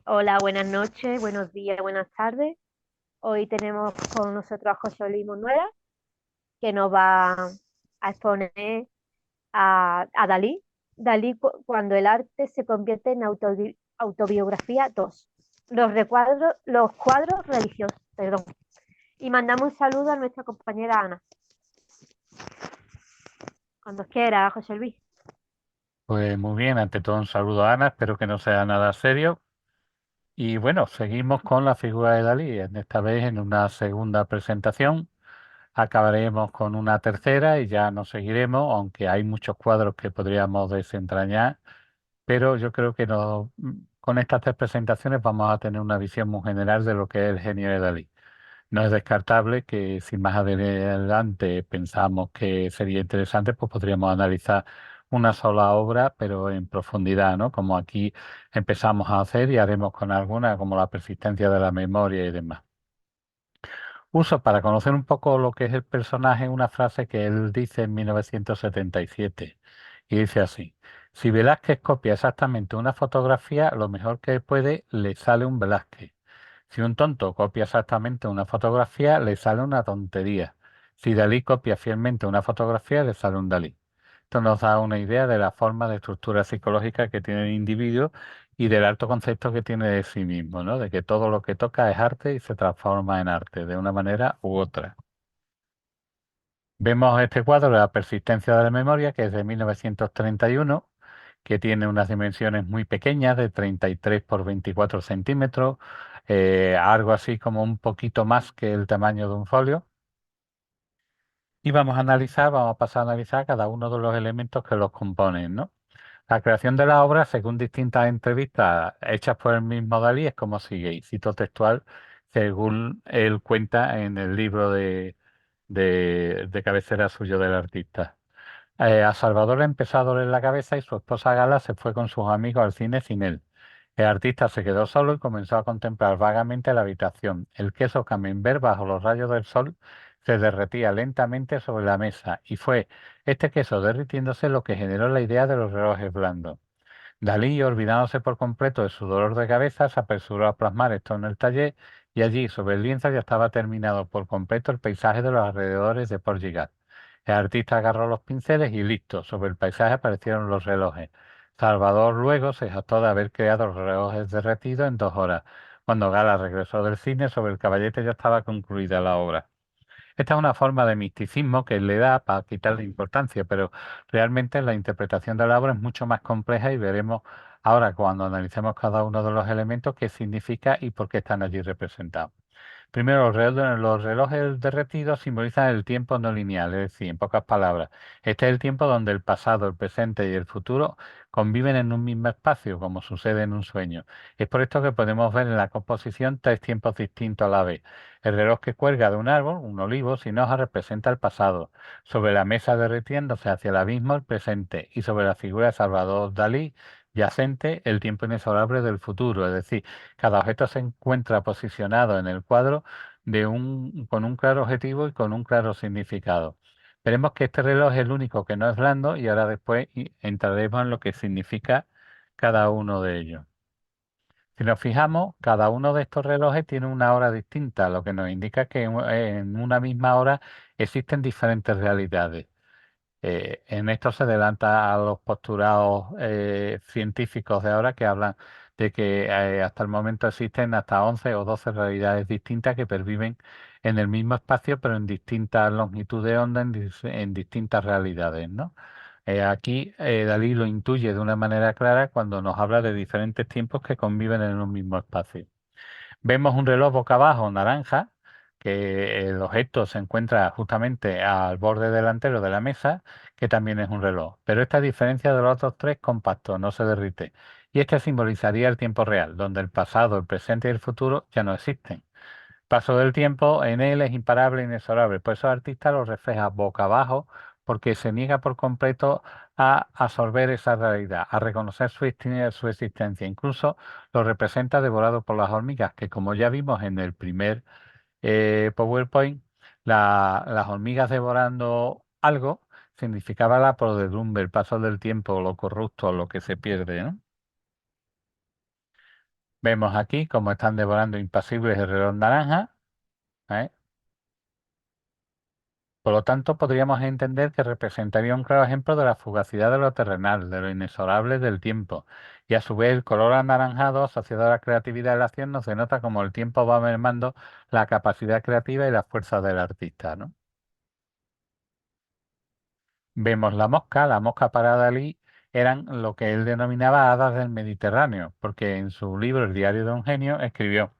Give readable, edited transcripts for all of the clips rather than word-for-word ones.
Hola, buenas noches, buenos días, buenas tardes. Hoy tenemos con nosotros a José Luis Monuera, que nos va a exponer a Dalí. Dalí, cuando el arte se convierte en autobiografía 2. Los cuadros religiosos, perdón. Y mandamos un saludo a nuestra compañera Ana. Cuando quiera, José Luis. Pues muy bien, ante todo un saludo a Ana, espero que no sea nada serio. Y bueno, seguimos con la figura de Dalí, esta vez en una segunda presentación. Acabaremos con una tercera y ya nos seguiremos, aunque hay muchos cuadros que podríamos desentrañar, pero yo creo que con estas tres presentaciones vamos a tener una visión muy general de lo que es el genio de Dalí. No es descartable que si más adelante pensamos que sería interesante, pues podríamos analizar una sola obra, pero en profundidad, ¿no? Como aquí empezamos a hacer y haremos con alguna, como la persistencia de la memoria y demás. Uso para conocer un poco lo que es el personaje una frase que él dice en 1977 y dice así: si Velázquez copia exactamente una fotografía, lo mejor que puede le sale un Velázquez. Si un tonto copia exactamente una fotografía, le sale una tontería. Si Dalí copia fielmente una fotografía, le sale un Dalí. Esto nos da una idea de la forma de estructura psicológica que tiene el individuo y del alto concepto que tiene de sí mismo, ¿no? De que todo lo que toca es arte y se transforma en arte de una manera u otra. Vemos este cuadro de la persistencia de la memoria, que es de 1931, que tiene unas dimensiones muy pequeñas, de 33 por 24 centímetros, algo así como un poquito más que el tamaño de un folio. Y vamos a pasar a analizar cada uno de los elementos que los componen, ¿no? La creación de la obra, según distintas entrevistas hechas por el mismo Dalí, es como sigue, y cito textual, según él cuenta en el libro de cabecera suyo del artista. A Salvador le empezó a doler la cabeza y su esposa Gala se fue con sus amigos al cine sin él. El artista se quedó solo y comenzó a contemplar vagamente la habitación. El queso camembert bajo los rayos del sol se derretía lentamente sobre la mesa y fue este queso derritiéndose lo que generó la idea de los relojes blandos. Dalí, olvidándose por completo de su dolor de cabeza, se apresuró a plasmar esto en el taller y allí, sobre el lienzo, ya estaba terminado por completo el paisaje de los alrededores de Portugal. El artista agarró los pinceles y listo, sobre el paisaje aparecieron los relojes. Salvador luego se jactó de haber creado los relojes derretidos en 2 horas. Cuando Gala regresó del cine, sobre el caballete ya estaba concluida la obra. Esta es una forma de misticismo que le da para quitarle importancia, pero realmente la interpretación de la obra es mucho más compleja y veremos ahora cuando analicemos cada uno de los elementos qué significa y por qué están allí representados. Primero, los relojes derretidos simbolizan el tiempo no lineal, es decir, en pocas palabras, este es el tiempo donde el pasado, el presente y el futuro conviven en un mismo espacio, como sucede en un sueño. Es por esto que podemos ver en la composición tres tiempos distintos a la vez. El reloj que cuelga de un árbol, un olivo, sin hoja, representa el pasado. Sobre la mesa derritiéndose hacia el abismo, el presente. Y sobre la figura de Salvador Dalí, yacente, el tiempo inexorable del futuro. Es decir, cada objeto se encuentra posicionado en el cuadro con un claro objetivo y con un claro significado. Veremos que este reloj es el único que no es blando y ahora después entraremos en lo que significa cada uno de ellos. Si nos fijamos, cada uno de estos relojes tiene una hora distinta, lo que nos indica que en una misma hora existen diferentes realidades. En esto se adelanta a los postulados científicos de ahora que hablan de que hasta el momento existen hasta 11 o 12 realidades distintas que perviven en el mismo espacio, pero en distintas longitudes de onda, en distintas realidades, ¿no? Aquí Dalí lo intuye de una manera clara cuando nos habla de diferentes tiempos que conviven en un mismo espacio. Vemos un reloj boca abajo, naranja, que el objeto se encuentra justamente al borde delantero de la mesa, que también es un reloj. Pero esta diferencia de los otros tres compactos, no se derrite. Y este simbolizaría el tiempo real, donde el pasado, el presente y el futuro ya no existen. Paso del tiempo en él es imparable e inexorable. Por eso el artista lo refleja boca abajo, porque se niega por completo a absorber esa realidad, a reconocer su existencia. Incluso lo representa devorado por las hormigas, que como ya vimos en el primer PowerPoint, las hormigas devorando algo significaba la podredumbre, el paso del tiempo, lo corrupto, lo que se pierde, ¿no? Vemos aquí cómo están devorando impasibles el reloj naranja, ¿eh? Por lo tanto, podríamos entender que representaría un claro ejemplo de la fugacidad de lo terrenal, de lo inexorable del tiempo. Y a su vez, el color anaranjado asociado a la creatividad de la acción nos denota como el tiempo va mermando la capacidad creativa y la fuerza del artista, ¿no? Vemos la mosca para Dalí eran lo que él denominaba hadas del Mediterráneo, porque en su libro El diario de un genio escribió: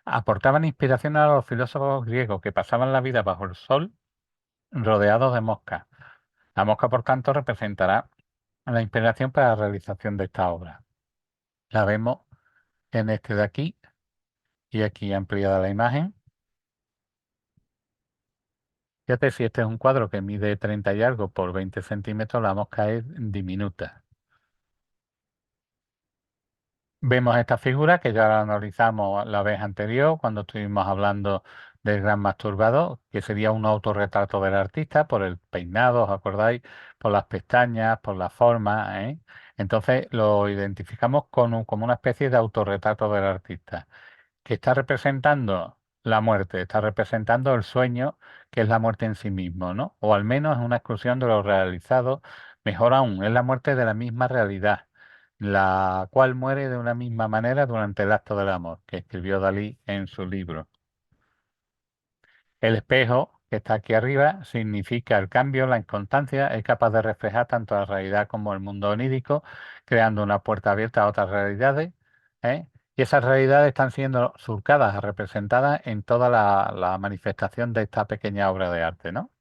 aportaban inspiración a los filósofos griegos que pasaban la vida bajo el sol rodeados de moscas. La mosca, por tanto, representará la inspiración para la realización de esta obra. La vemos en este de aquí y aquí ampliada la imagen. Fíjate, si este es un cuadro que mide 30 y algo por 20 centímetros, la mosca es diminuta. Vemos esta figura que ya la analizamos la vez anterior cuando estuvimos hablando del gran masturbador, que sería un autorretrato del artista por el peinado, ¿os acordáis? Por las pestañas, por la forma, ¿eh? Entonces lo identificamos como una especie de autorretrato del artista, que está representando la muerte, está representando el sueño, que es la muerte en sí mismo, ¿no? O al menos es una exclusión de lo realizado, mejor aún, es la muerte de la misma realidad, la cual muere de una misma manera durante el acto del amor, que escribió Dalí en su libro. El espejo, que está aquí arriba, significa el cambio, la inconstancia, es capaz de reflejar tanto la realidad como el mundo onírico, creando una puerta abierta a otras realidades, ¿eh? Y esas realidades están siendo surcadas, representadas en toda la manifestación de esta pequeña obra de arte, ¿no?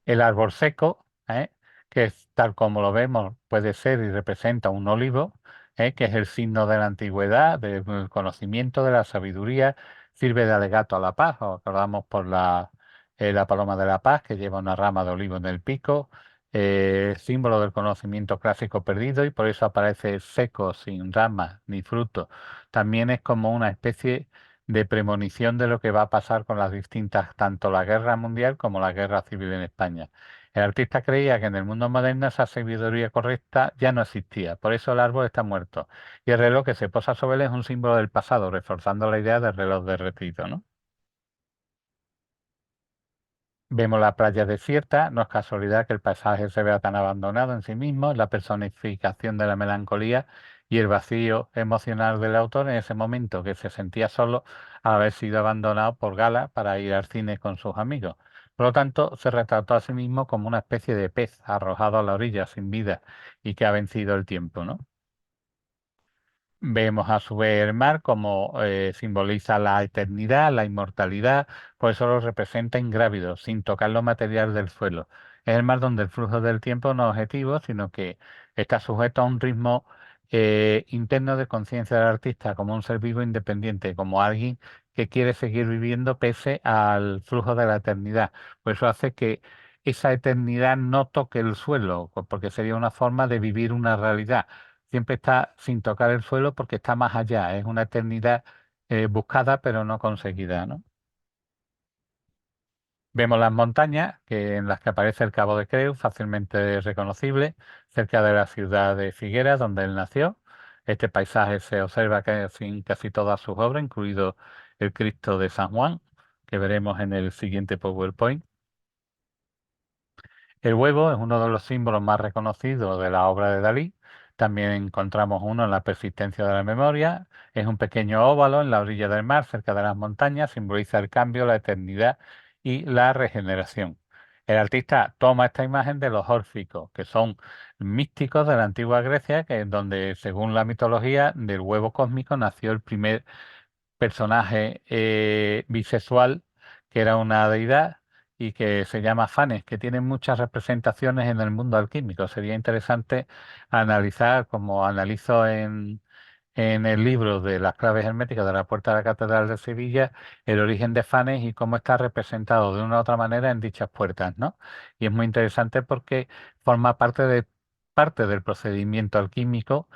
El árbol seco, que es tal como lo vemos, puede ser y representa un olivo, que es el signo de la antigüedad, del conocimiento, de la sabiduría, sirve de alegato a la paz. Os acordamos por la paloma de la paz que lleva una rama de olivo en el pico, símbolo del conocimiento clásico perdido y por eso aparece seco, sin ramas ni fruto. También es como una especie de premonición de lo que va a pasar con las distintas, tanto la guerra mundial como la guerra civil en España. El artista creía que en el mundo moderno esa sabiduría correcta ya no existía, por eso el árbol está muerto. Y el reloj que se posa sobre él es un símbolo del pasado, reforzando la idea del reloj derretido, ¿no? Vemos la playa desierta, no es casualidad que el paisaje se vea tan abandonado en sí mismo, es la personificación de la melancolía y el vacío emocional del autor en ese momento que se sentía solo al haber sido abandonado por Gala para ir al cine con sus amigos. Por lo tanto, se retrató a sí mismo como una especie de pez arrojado a la orilla sin vida y que ha vencido el tiempo, ¿no? Vemos a su vez el mar como simboliza la eternidad, la inmortalidad, por eso lo representa ingrávido, sin tocar lo material del suelo. Es el mar donde el flujo del tiempo no es objetivo, sino que está sujeto a un ritmo interno de conciencia del artista, como un ser vivo independiente, como alguien que quiere seguir viviendo pese al flujo de la eternidad. Por eso hace que esa eternidad no toque el suelo, porque sería una forma de vivir una realidad siempre está sin tocar el suelo porque está más allá, es una eternidad buscada pero no conseguida, ¿no? Vemos las montañas en las que aparece el Cabo de Creus, fácilmente reconocible, cerca de la ciudad de Figueras, donde él nació. Este paisaje se observa en casi todas sus obras, incluido el Cristo de San Juan, que veremos en el siguiente PowerPoint. El huevo es uno de los símbolos más reconocidos de la obra de Dalí. También encontramos uno en la persistencia de la memoria. Es un pequeño óvalo en la orilla del mar, cerca de las montañas. Simboliza el cambio, la eternidad y la regeneración. El artista toma esta imagen de los órficos, que son místicos de la antigua Grecia, que es donde, según la mitología, del huevo cósmico nació el primer personaje bisexual que era una deidad y que se llama Fanes, que tiene muchas representaciones en el mundo alquímico. Sería interesante analizar, como analizo en el libro de las claves herméticas de la Puerta de la Catedral de Sevilla, el origen de Fanes y cómo está representado de una u otra manera en dichas puertas, ¿no? Y es muy interesante porque forma parte del procedimiento alquímico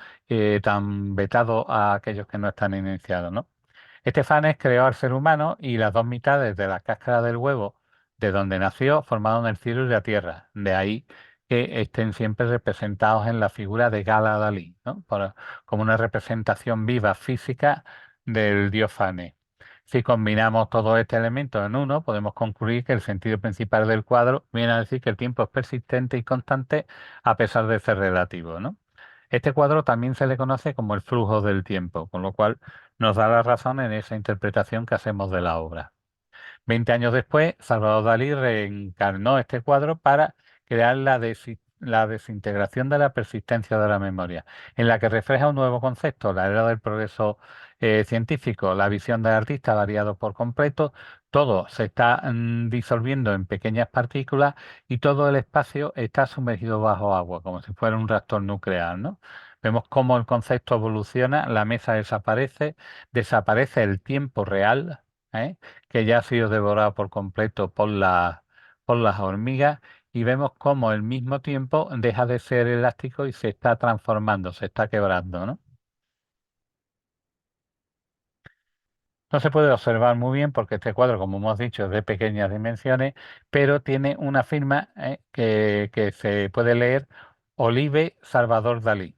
tan vetado a aquellos que no están iniciados, ¿no? Estefanes creó al ser humano y las dos mitades de la cáscara del huevo, de donde nació, formaron el cielo y la tierra. De ahí que estén siempre representados en la figura de Gala Dalí, ¿no? Como una representación viva física del dios Fane. Si combinamos todos estos elementos en uno, podemos concluir que el sentido principal del cuadro viene a decir que el tiempo es persistente y constante a pesar de ser relativo, ¿no? Este cuadro también se le conoce como el flujo del tiempo, con lo cual nos da la razón en esa interpretación que hacemos de la obra. 20 años después, Salvador Dalí reencarnó este cuadro para crear la desintegración de la persistencia de la memoria, en la que refleja un nuevo concepto, la era del progreso científico. La visión del artista ha variado por completo, todo se está disolviendo en pequeñas partículas y todo el espacio está sumergido bajo agua, como si fuera un reactor nuclear, ¿no? Vemos cómo el concepto evoluciona, la mesa desaparece, desaparece el tiempo real, ¿eh? Que ya ha sido devorado por completo por las hormigas, y vemos cómo al mismo tiempo deja de ser elástico y se está transformando, se está quebrando, ¿no? No se puede observar muy bien porque este cuadro, como hemos dicho, es de pequeñas dimensiones, pero tiene una firma, que se puede leer: Olive Salvador Dalí.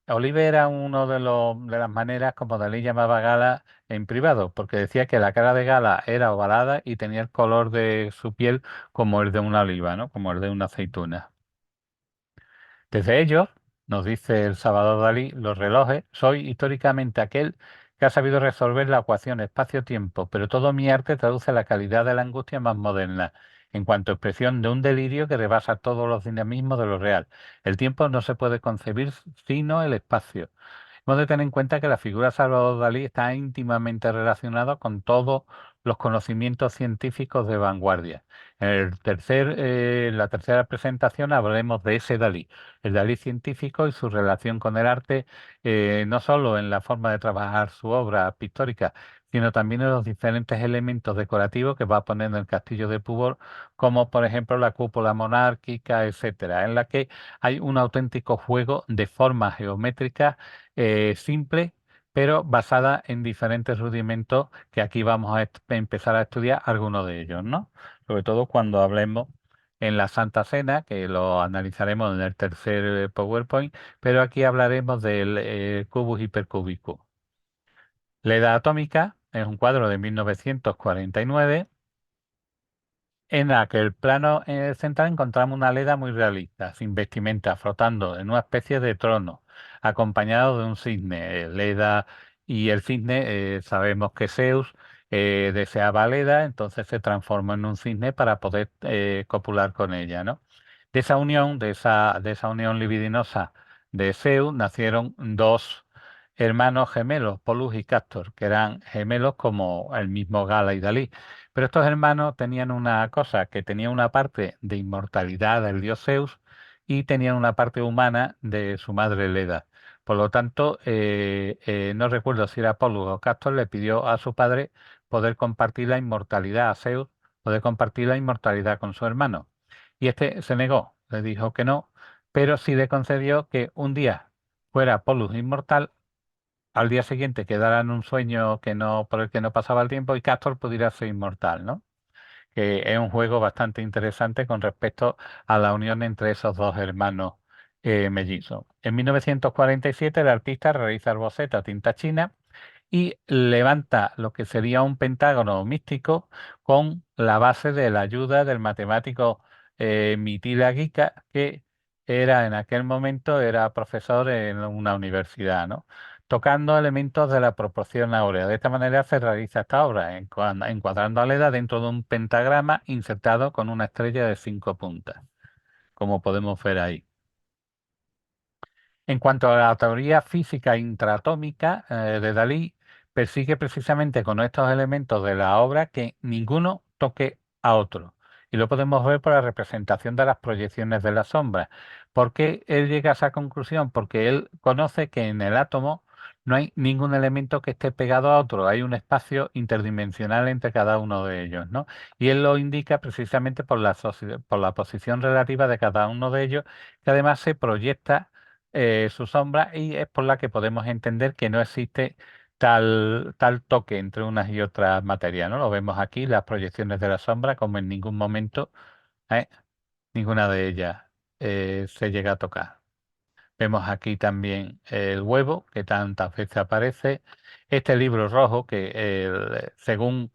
Olive era uno de las maneras como Dalí llamaba a Gala en privado, porque decía que la cara de Gala era ovalada y tenía el color de su piel como el de una oliva, ¿no? Como el de una aceituna. Desde ellos, nos dice el Salvador Dalí, los relojes, soy históricamente aquel que ha sabido resolver la ecuación espacio-tiempo, pero todo mi arte traduce la calidad de la angustia más moderna, en cuanto a expresión de un delirio que rebasa todos los dinamismos de lo real. El tiempo no se puede concebir sino el espacio. Hemos de tener en cuenta que la figura de Salvador Dalí está íntimamente relacionada con todos los conocimientos científicos de vanguardia. En la tercera presentación hablaremos de ese Dalí, el Dalí científico y su relación con el arte, no solo en la forma de trabajar su obra pictórica, sino también en los diferentes elementos decorativos que va a poner en el castillo de Púbol, como por ejemplo la cúpula monárquica, etcétera, en la que hay un auténtico juego de formas geométricas simple, pero basada en diferentes rudimentos que aquí vamos a empezar a estudiar algunos de ellos, ¿no? Sobre todo cuando hablemos en la Santa Cena, que lo analizaremos en el tercer PowerPoint, pero aquí hablaremos del Cubus Hypercubicus. La Edad Atómica es un cuadro de 1949 en la que el plano central encontramos una Leda muy realista, sin vestimenta, flotando en una especie de trono, acompañado de un cisne. Leda y el cisne, sabemos que Zeus deseaba a Leda, entonces se transformó en un cisne para poder copular con ella, ¿no? De esa unión, de esa unión libidinosa de Zeus, nacieron dos hermanos gemelos, Polus y Castor, que eran gemelos como el mismo Gala y Dalí. Pero estos hermanos tenían una cosa, que tenían una parte de inmortalidad del dios Zeus y tenían una parte humana de su madre Leda. Por lo tanto, no recuerdo si era Polus o Castor, le pidió a su padre poder compartir la inmortalidad a Zeus, poder compartir la inmortalidad con su hermano. Y este se negó, le dijo que no, pero sí le concedió que un día fuera Polus inmortal, al día siguiente quedara en un sueño por el que no pasaba el tiempo y Castor pudiera ser inmortal, ¿no? Que es un juego bastante interesante con respecto a la unión entre esos dos hermanos mellizos. En 1947 el artista realiza el boceto a tinta china y levanta lo que sería un pentágono místico con la base de la ayuda del matemático Mitila Gica, que era en aquel momento era profesor en una universidad, ¿no? Tocando elementos de la proporción áurea. De esta manera se realiza esta obra, encuadrando a Leda dentro de un pentagrama insertado con una estrella de 5 puntas, como podemos ver ahí. En cuanto a la teoría física intratómica de Dalí, persigue precisamente con estos elementos de la obra que ninguno toque a otro. Y lo podemos ver por la representación de las proyecciones de la sombra. ¿Por qué él llega a esa conclusión? Porque él conoce que en el átomo no hay ningún elemento que esté pegado a otro, hay un espacio interdimensional entre cada uno de ellos, ¿no? Y él lo indica precisamente por la posición relativa de cada uno de ellos, que además se proyecta su sombra, y es por la que podemos entender que no existe tal toque entre unas y otras materias, ¿no? Lo vemos aquí, las proyecciones de la sombra, como en ningún momento, ¿eh? Ninguna de ellas. se llega a tocar. Vemos aquí también el huevo, que tantas veces aparece. Este libro rojo, que según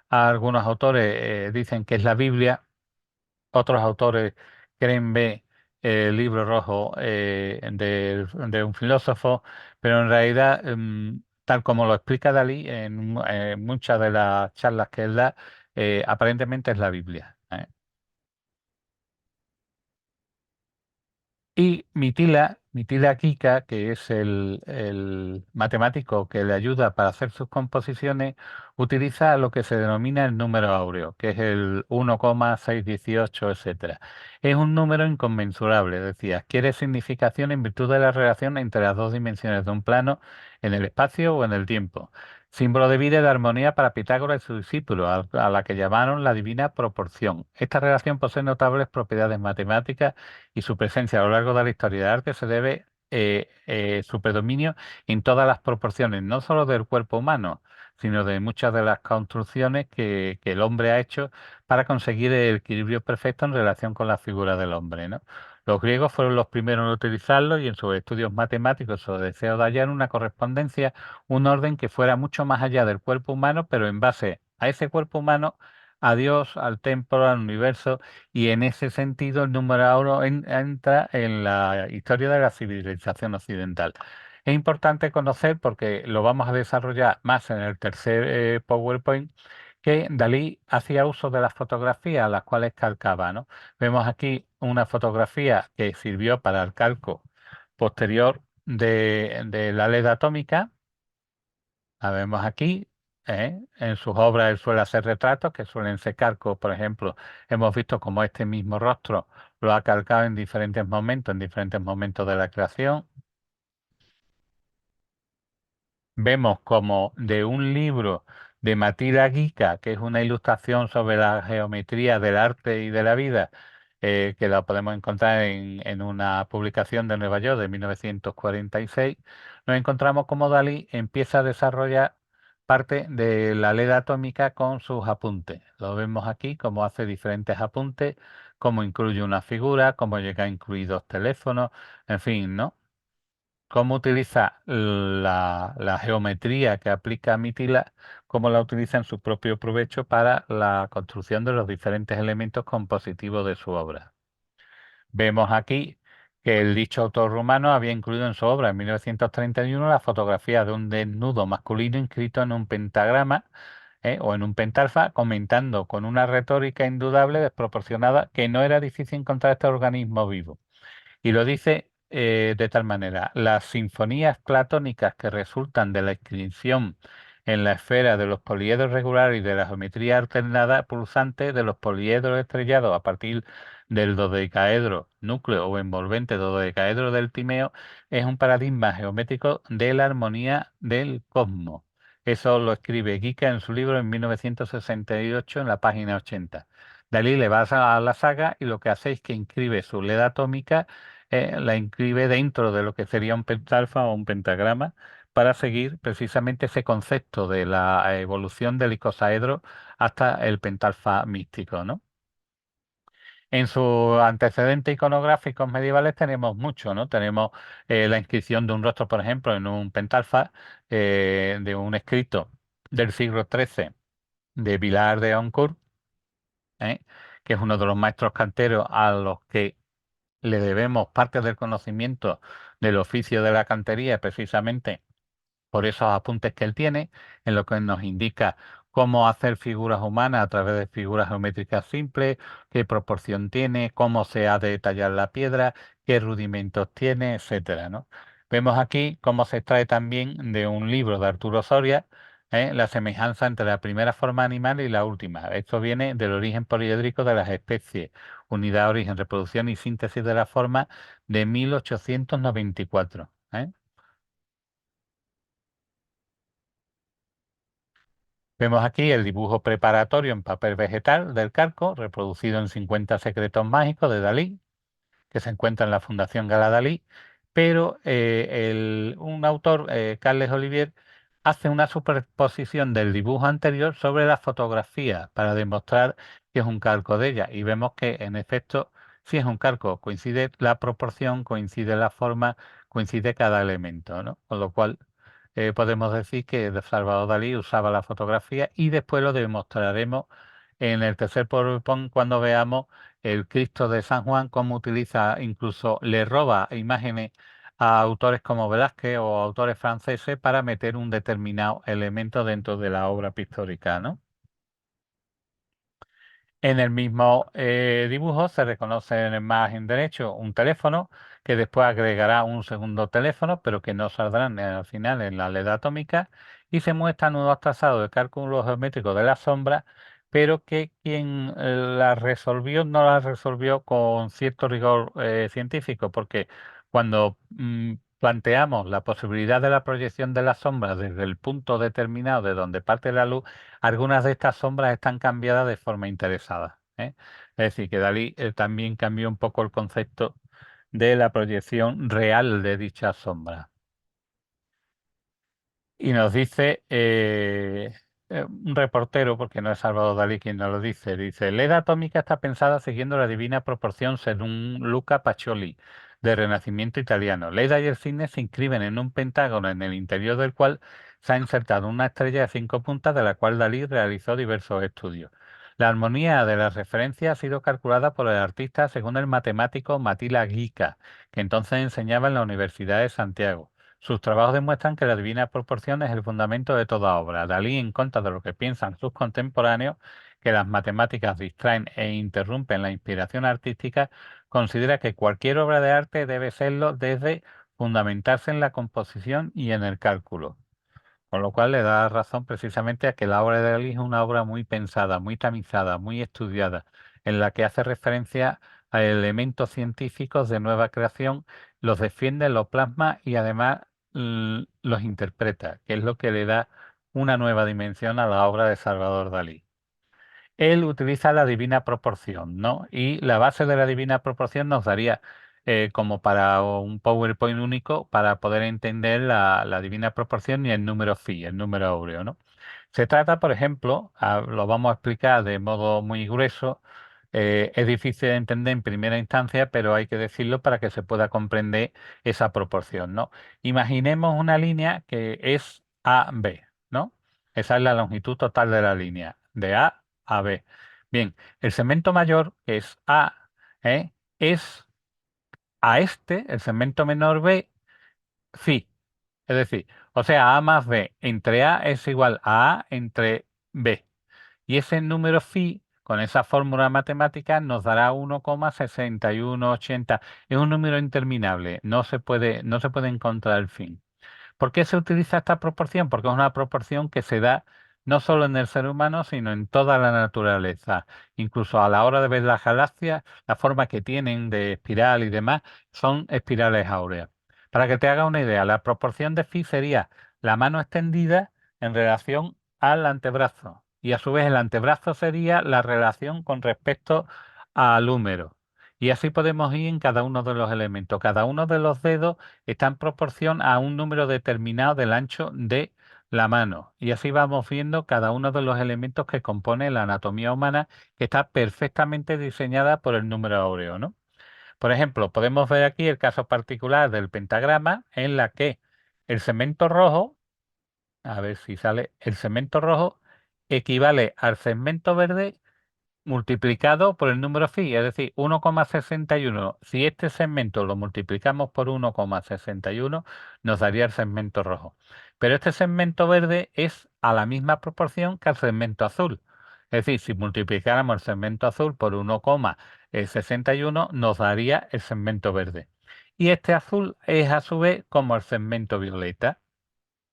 algunos autores dicen que es la Biblia, otros autores creen ver el libro rojo de un filósofo, pero en realidad, tal como lo explica Dalí en muchas de las charlas que él da, aparentemente es la Biblia. Y Mitila Kika, que es el matemático que le ayuda para hacer sus composiciones, utiliza lo que se denomina el número áureo, que es el 1,618, etcétera. Es un número inconmensurable, decía, adquiere significación en virtud de la relación entre las dos dimensiones de un plano en el espacio o en el tiempo. Símbolo de vida y de armonía para Pitágoras y sus discípulos, a la que llamaron la divina proporción. Esta relación posee notables propiedades matemáticas y su presencia a lo largo de la historia del arte se debe su predominio en todas las proporciones, no solo del cuerpo humano, sino de muchas de las construcciones que el hombre ha hecho para conseguir el equilibrio perfecto en relación con la figura del hombre, ¿no? Los griegos fueron los primeros en utilizarlo y en sus estudios matemáticos su deseo de hallar una correspondencia, un orden que fuera mucho más allá del cuerpo humano, pero en base a ese cuerpo humano, a Dios, al templo, al universo, y en ese sentido el número áureo entra en la historia de la civilización occidental. Es importante conocer, porque lo vamos a desarrollar más en el tercer PowerPoint, que Dalí hacía uso de las fotografías, las cuales calcaba, ¿no? Vemos aquí una fotografía que sirvió para el calco posterior de la LED atómica. La vemos aquí. En sus obras él suele hacer retratos que suelen ser calcos. Por ejemplo, hemos visto como este mismo rostro lo ha calcado en diferentes momentos de la creación. Vemos como de un libro de Matilda Guica, que es una ilustración sobre la geometría del arte y de la vida, que la podemos encontrar en una publicación de Nueva York de 1946, nos encontramos como Dalí empieza a desarrollar parte de la ley atómica con sus apuntes. Lo vemos aquí, cómo hace diferentes apuntes, cómo incluye una figura, cómo llega a incluir dos teléfonos, en fin, ¿no? Cómo utiliza la geometría que aplica Mitila, cómo la utiliza en su propio provecho para la construcción de los diferentes elementos compositivos de su obra. Vemos aquí que el dicho autor rumano había incluido en su obra en 1931 la fotografía de un desnudo masculino inscrito en un pentagrama o en un pentalfa, comentando con una retórica indudable desproporcionada que no era difícil encontrar este organismo vivo. Y lo dice de tal manera, las sinfonías platónicas que resultan de la inscripción en la esfera de los poliedros regulares y de la geometría alternada pulsante de los poliedros estrellados a partir del dodecaedro núcleo o envolvente dodecaedro del timeo es un paradigma geométrico de la armonía del cosmos. Eso lo escribe Guica en su libro en 1968 en la página 80. Dalí le va a la saga y lo que hace es que inscribe su led atómica, la inscribe dentro de lo que sería un pentalfa o un pentagrama para seguir precisamente ese concepto de la evolución del icosaedro hasta el pentalfa místico, ¿no? En sus antecedentes iconográficos medievales tenemos mucho, ¿no? Tenemos la inscripción de un rostro, por ejemplo, en un pentalfa de un escrito del siglo XIII de Vilar de Oncourt, ¿eh? Que es uno de los maestros canteros a los que le debemos parte del conocimiento del oficio de la cantería, precisamente por esos apuntes que él tiene, en lo que nos indica cómo hacer figuras humanas a través de figuras geométricas simples, qué proporción tiene, cómo se ha de detallar la piedra, qué rudimentos tiene, etcétera, ¿no? Vemos aquí cómo se extrae también de un libro de Arturo Soria, la semejanza entre la primera forma animal y la última. Esto viene del origen poliédrico de las especies, unidad, origen, reproducción y síntesis de la forma de 1894. Vemos aquí el dibujo preparatorio en papel vegetal del Carco, reproducido en 50 secretos mágicos de Dalí, que se encuentra en la Fundación Gala Dalí, pero un autor, Carles Olivier, hace una superposición del dibujo anterior sobre la fotografía para demostrar que es un calco de ella. Y vemos que, en efecto, Sí, es un calco, coincide la proporción, coincide la forma, coincide cada elemento, ¿no? Con lo cual podemos decir que Salvador Dalí usaba la fotografía y después lo demostraremos en el tercer PowerPoint cuando veamos el Cristo de San Juan, cómo utiliza, incluso le roba imágenes a autores como Velázquez o autores franceses para meter un determinado elemento dentro de la obra pictórica, ¿no? En el mismo dibujo se reconoce en el margen derecho un teléfono que después agregará un segundo teléfono, pero que no saldrán al final en la LED atómica, y se muestra nuevos trazados de cálculo geométrico de la sombra, pero que quien la resolvió no la resolvió con cierto rigor científico, porque cuando planteamos la posibilidad de la proyección de la sombra desde el punto determinado de donde parte la luz, algunas de estas sombras están cambiadas de forma interesada, ¿eh? Es decir, que Dalí también cambió un poco el concepto de la proyección real de dicha sombra. Y nos dice un reportero, porque no es Salvador Dalí quien nos lo dice, la edad atómica está pensada siguiendo la divina proporción según Luca Pacioli, de Renacimiento italiano. La edad y el cisne se inscriben en un pentágono en el interior del cual se ha insertado una estrella de 5 puntas de la cual Dalí realizó diversos estudios. La armonía de las referencias ha sido calculada por el artista según el matemático Matila Guica, que entonces enseñaba en la Universidad de Santiago. Sus trabajos demuestran que la divina proporción es el fundamento de toda obra. Dalí, en contra de lo que piensan sus contemporáneos, que las matemáticas distraen e interrumpen la inspiración artística, considera que cualquier obra de arte debe serlo desde fundamentarse en la composición y en el cálculo. Con lo cual le da razón precisamente a que la obra de Dalí es una obra muy pensada, muy tamizada, muy estudiada, en la que hace referencia a elementos científicos de nueva creación, los defiende, los plasma y además los interpreta, que es lo que le da una nueva dimensión a la obra de Salvador Dalí. Él utiliza la divina proporción, ¿no? Y la base de la divina proporción nos daría como para un PowerPoint único para poder entender la divina proporción y el número phi, el número áureo, ¿no? Se trata, por ejemplo, lo vamos a explicar de modo muy grueso, es difícil de entender en primera instancia, pero hay que decirlo para que se pueda comprender esa proporción, ¿no? Imaginemos una línea que es AB, ¿no? Esa es la longitud total de la línea, de A B. Bien, el segmento mayor, que es A, es a este, el segmento menor B, phi. Es decir, o sea, A más B entre A es igual a A entre B. Y ese número phi, con esa fórmula matemática, nos dará 1,6180. Es un número interminable, no se puede encontrar el fin. ¿Por qué se utiliza esta proporción? Porque es una proporción que se da no solo en el ser humano, sino en toda la naturaleza. Incluso a la hora de ver las galaxias, la forma que tienen de espiral y demás son espirales áureas. Para que te haga una idea, la proporción de phi sería la mano extendida en relación al antebrazo. Y a su vez el antebrazo sería la relación con respecto al húmero. Y así podemos ir en cada uno de los elementos. Cada uno de los dedos está en proporción a un número determinado del ancho de la mano. Y así vamos viendo cada uno de los elementos que compone la anatomía humana, que está perfectamente diseñada por el número áureo, ¿no? Por ejemplo, podemos ver aquí el caso particular del pentagrama, en la que el segmento rojo, a ver si sale, el segmento rojo equivale al segmento verde multiplicado por el número phi, es decir, 1,61. Si este segmento lo multiplicamos por 1,61, nos daría el segmento rojo. Pero este segmento verde es a la misma proporción que el segmento azul. Es decir, si multiplicáramos el segmento azul por 1,61, nos daría el segmento verde. Y este azul es a su vez como el segmento violeta.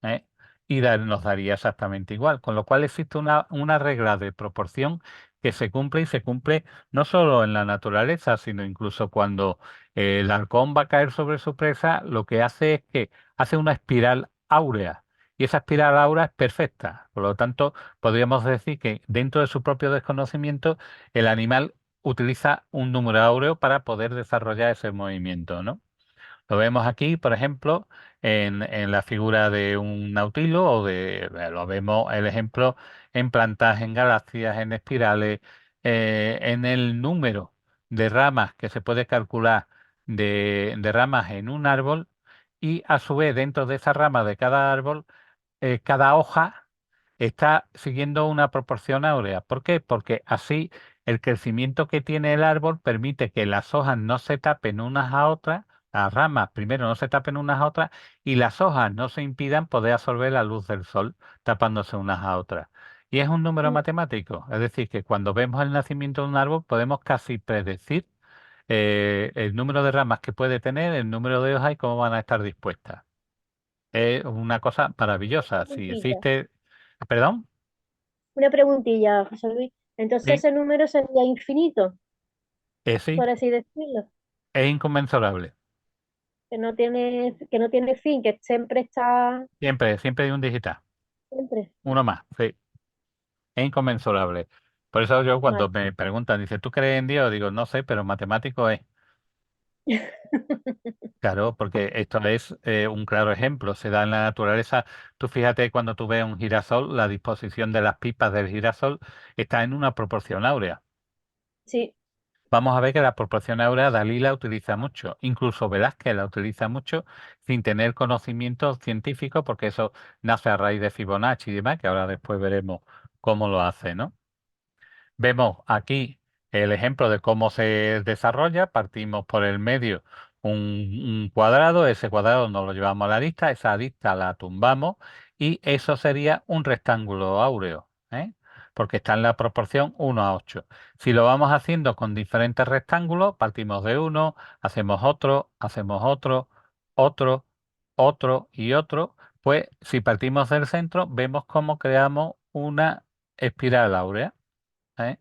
¿eh? Y nos daría exactamente igual. Con lo cual existe una regla de proporción que se cumple y se cumple no solo en la naturaleza, sino incluso cuando el halcón va a caer sobre su presa, lo que hace es que hace una espiral áurea. Y esa espiral áurea es perfecta. Por lo tanto, podríamos decir que dentro de su propio desconocimiento, el animal utiliza un número áureo para poder desarrollar ese movimiento, ¿no? Lo vemos aquí, por ejemplo, en la figura de un nautilo lo vemos el ejemplo en plantas, en galaxias, en espirales, en el número de ramas que se puede calcular de ramas en un árbol y a su vez dentro de esa rama de cada árbol, cada hoja está siguiendo una proporción áurea. ¿Por qué? Porque así el crecimiento que tiene el árbol permite que las hojas no se tapen unas a otras, las ramas primero no se tapen unas a otras y las hojas no se impidan poder absorber la luz del sol tapándose unas a otras. Y es un número Mm, matemático, es decir, que cuando vemos el nacimiento de un árbol podemos casi predecir el número de ramas que puede tener, el número de hojas y cómo van a estar dispuestas. Es una cosa maravillosa. Si preguntilla. existe, perdón, Una preguntilla, José Luis. Entonces sí, ese número sería infinito, sí, por así decirlo, es inconmensurable. que no tiene fin, que siempre está, Siempre, siempre hay un digital, siempre. uno más, sí, es inconmensurable. Por eso yo cuando Vale. me preguntan, dice, ¿tú crees en Dios? Digo, no sé, pero matemático es. Claro, porque esto es un claro ejemplo, se da en la naturaleza. Tú fíjate cuando tú ves un girasol, la disposición de las pipas del girasol está en una proporción áurea. Sí, Vamos a ver que la proporción áurea Dalí la utiliza mucho, incluso Velázquez la utiliza mucho sin tener conocimiento científico, porque eso nace a raíz de Fibonacci y demás, que ahora después veremos cómo lo hace, ¿no? Vemos aquí el ejemplo de cómo se desarrolla. Partimos por el medio un cuadrado, ese cuadrado nos lo llevamos a la arista, esa arista la tumbamos y eso sería un rectángulo áureo, ¿eh? Porque está en la proporción 1:8. Si lo vamos haciendo con diferentes rectángulos, partimos de uno, hacemos otro, otro, otro y otro, pues si partimos del centro, vemos cómo creamos una espiral áurea. ¿Eh?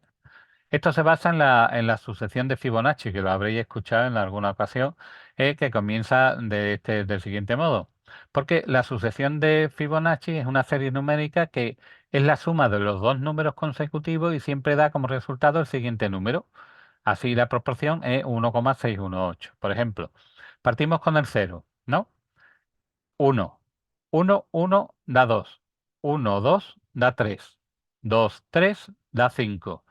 Esto se basa en la sucesión de Fibonacci, que lo habréis escuchado en alguna ocasión, que comienza del siguiente modo. Porque la sucesión de Fibonacci es una serie numérica que es la suma de los dos números consecutivos y siempre da como resultado el siguiente número. Así la proporción es 1,618. Por ejemplo, partimos con el cero, ¿no? 1. 1, 1 da 2. 1, 2 da 3. 2, 3 da 5.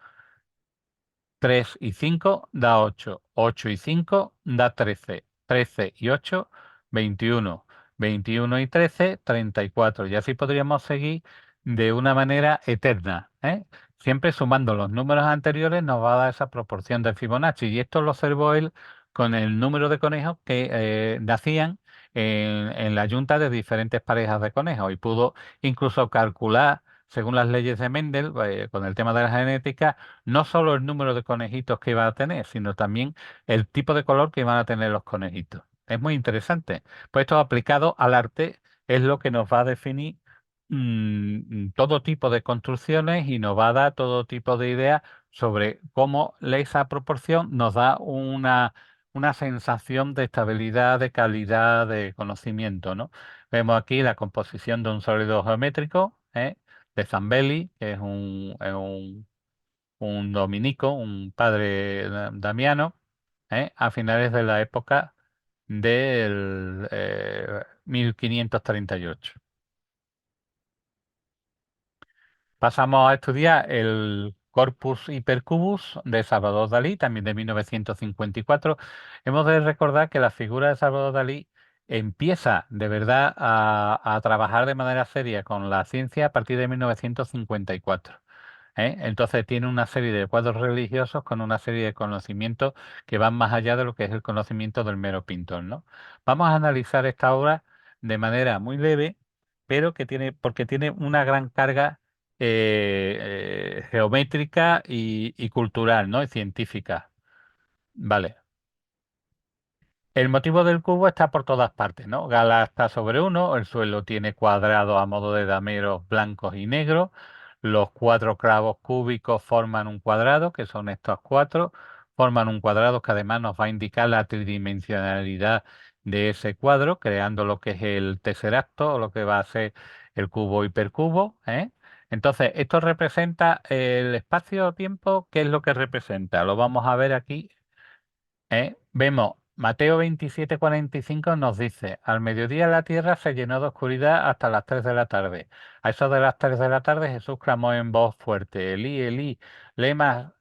3 y 5 da 8. 8 y 5 da 13. 13 y 8, 21. 21 y 13, 34. Y así podríamos seguir de una manera eterna, ¿eh? Siempre sumando los números anteriores nos va a dar esa proporción de Fibonacci. Y esto lo observó él con el número de conejos que nacían en la yunta de diferentes parejas de conejos. Y pudo incluso calcular, según las leyes de Mendel, con el tema de la genética, no solo el número de conejitos que iban a tener, sino también el tipo de color que iban a tener los conejitos. Es muy interesante. Pues esto aplicado al arte es lo que nos va a definir todo tipo de construcciones y nos va a dar todo tipo de ideas sobre cómo esa proporción nos da una sensación de estabilidad, de calidad, de conocimiento, ¿no? Vemos aquí la composición de un sólido geométrico, de Zambelli, que es un dominico, un padre damiano, a finales de la época del 1538. Pasamos a estudiar el Corpus Hypercubus de Salvador Dalí, también de 1954. Hemos de recordar que la figura de Salvador Dalí empieza de verdad a trabajar de manera seria con la ciencia a partir de 1954. Entonces tiene una serie de cuadros religiosos con una serie de conocimientos que van más allá de lo que es el conocimiento del mero pintor, ¿no? Vamos a analizar esta obra de manera muy leve, pero porque tiene una gran carga geométrica y cultural, ¿no? Y científica. Vale. El motivo del cubo está por todas partes, ¿no? Gala está sobre uno, el suelo tiene cuadrados a modo de dameros blancos y negros, los cuatro clavos cúbicos forman un cuadrado, que son estos cuatro, forman un cuadrado que además nos va a indicar la tridimensionalidad de ese cuadro, creando lo que es el tesseracto o lo que va a ser el cubo hipercubo, ¿eh? Entonces, esto representa el espacio-tiempo. ¿Qué es lo que representa? Lo vamos a ver aquí. Vemos, Mateo 27:45 nos dice, al mediodía la tierra se llenó de oscuridad hasta las 3 de la tarde. A eso de las 3 de la tarde Jesús clamó en voz fuerte, Elí, Elí, lema